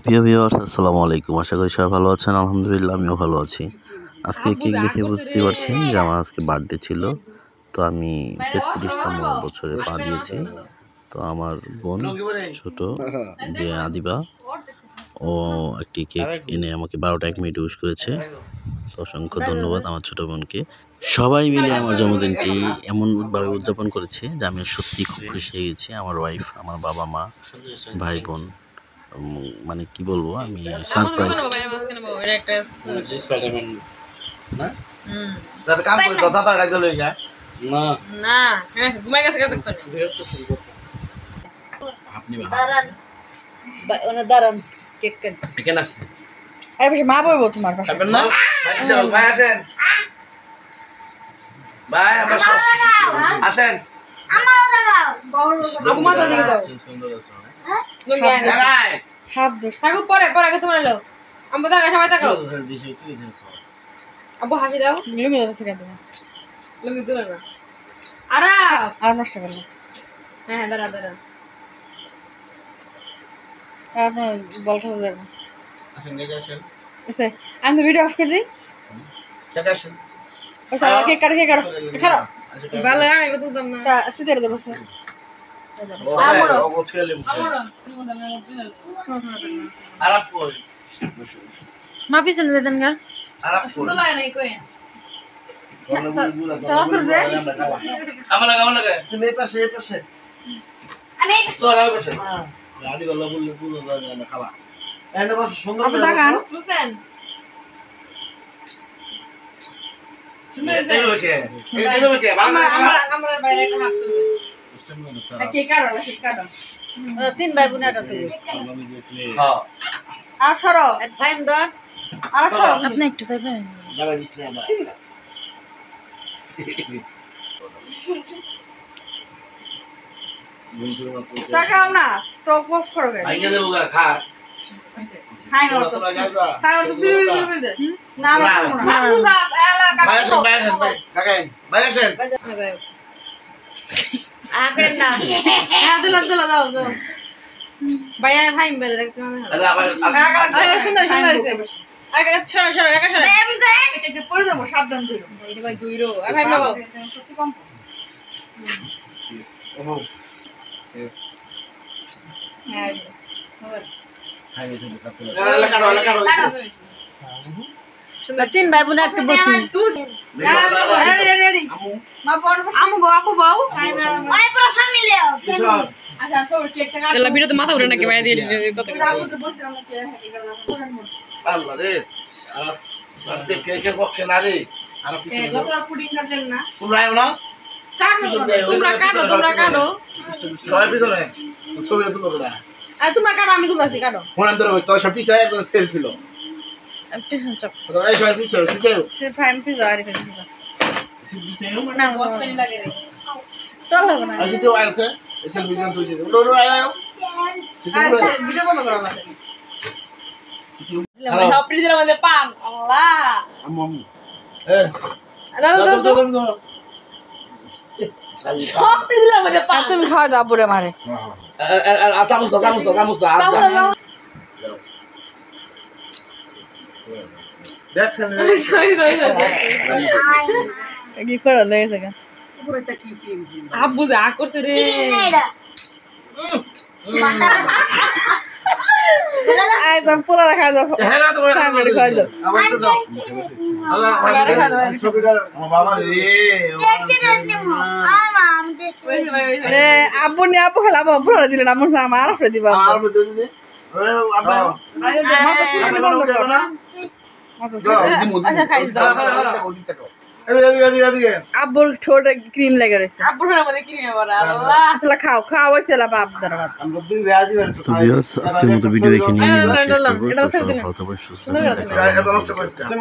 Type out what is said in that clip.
প্রিয় ভিউয়ার্স, আসসালামু আলাইকুম। আশা করি সবাই ভালো আছেন। আলহামদুলিল্লাহ, আমিও ভালো আছি। আজকে কেক দেখে বুঝতে পারছেন যে আমার আজকে বার্থডে ছিল। তো আমি 33তম বছরে পা দিয়েছি। তো আমার বোন ছোট যে আদিবা, ও একটি কেক এনে আমাকে 12টা 1 মিনিট উইশ করেছে। তো অসংখ্য ধন্যবাদ আমার ছোট বোনকে। সবাই মিলে আমার জন্মদিনটি এমনভাবে উদযাপন করেছে যে আমি সত্যি খুব খুশি হয়ে গেছি। আমার ওয়াইফ, আমার বাবা মা, ভাই বোন, মানে কি বলবো, আমি সারপ্রাইজ। স্পাইডারম্যান না দাদা কাম করে দাদা ডাক দিল না না ঘুমাই গেছে কতক্ষণে আপনি দাঁড়ান ওনা দাঁড়ান কেক কেন এখানে আছে আরে বেশি মা বলবো তোমার পাশে খাবেন না চল ভাই আসেন ভাই আমরা আসেন আমারও লাগাও আপু মাথা দিয়ে দাও সুন্দর আছে হ্যাঁ হাত দোস থাকো পরে পরে আগে তোমরা নাও আমরা দাঁড়া সবাই তাকাও আবু হাসি দাও লুমি যাচ্ছে কেন তুমি লুমি দূরে না আর নষ্ট করো না হ্যাঁ দাঁড়া দাঁড়া আপনি বলটা দেবো আসেন দেখে আসেন এসে আমি ভিডিও অফ করে দিই দেখে আসেন ওটা কেক কাটো খাও ভালো আমি তো দাম না সিধে দেবো স্যার আমরো আরাপ কই মা পিছনে দেন গা আরাপ কই সুন্দর লাগে নাই কই চল দে আমার লাগা তুমি এই পাশে আমি তোর আর পাশে আদি বল্লা বললে পুরো দাও না খাওয়া এনে বস সুন্দর করে দেখান বুঝছেন সুন্দর হইছে এই ওকে আমরা বাইরে একটা হাত তুলবে কেক কাটো তিন ভাই বোন এটা তুলবে হ্যাঁ আর সরো টাইম দাও আর সরো আপনি একটু সাইডে দাঁড়া দিস না আবার তাকাও না তো পোস্ট করবে আইগে দেবো খা খাই না তোমরা যাইবা খাও তো দে না না ভাই কাকাই ভাই আসেন আপেন না দিলা দাও ভাই ভাই মেরে দেখতে না আরে সুন্দর হইছে আগে সরো একা সরো এটা পড়ে দেবো সাবধান ধরো এটা ভাই দুইরো ভাই বাবা সত্যি কম Yes. Yes. Hai itu satu lagi. Kado. Batin bayi punya si batin. Ready. Amu bau. Oi pro family. Acha so cake ta. Ela video te mata ure na ke bhai diye kota. Amu to boshiram na ke Allah re. Ara sarte cake bokke na re. Ara piche. Gotla pudding katen na. Tumra ayo na? তোমরা কাটো সবাই পিছনে ছবিটা তুলো না আরে তোমরা কাটো আমি তুলছি কাটো ফোন আনতে হবে তো সব পিছে একদম সেলফি লো পিছন চপ তোমরা এই সবাই পিছে সিধে সে ফাইম পিছে আরে পিছে সিধে না বসই লাগে রে চল হবে না আসি তো আছে এই সেলফি গান তুলছি লো আয় সিধে ভিডিও বন্ধ করো না সিধে সব পিছে দিলাম মানে পান আল্লাহ আম্মু দাও তুমি খাওয়া দাও পুরে মারে কি করে লেগেছে আব্বু যা করছে রে একদম পুরো রাখা দাও আব্বু নিয়ে আপু খেলা পুরো দিলেন আমার আমার দিবা আব্বুর ঠোঁট ক্রিম লেগে রয়েছে আসলে খাওয়া হয়েছে তো ভিউয়ার্স, আজকের মতো ভিডিও এখানে শেষ করবো। ভালো থাকবেন, সুস্থ থাকবেন।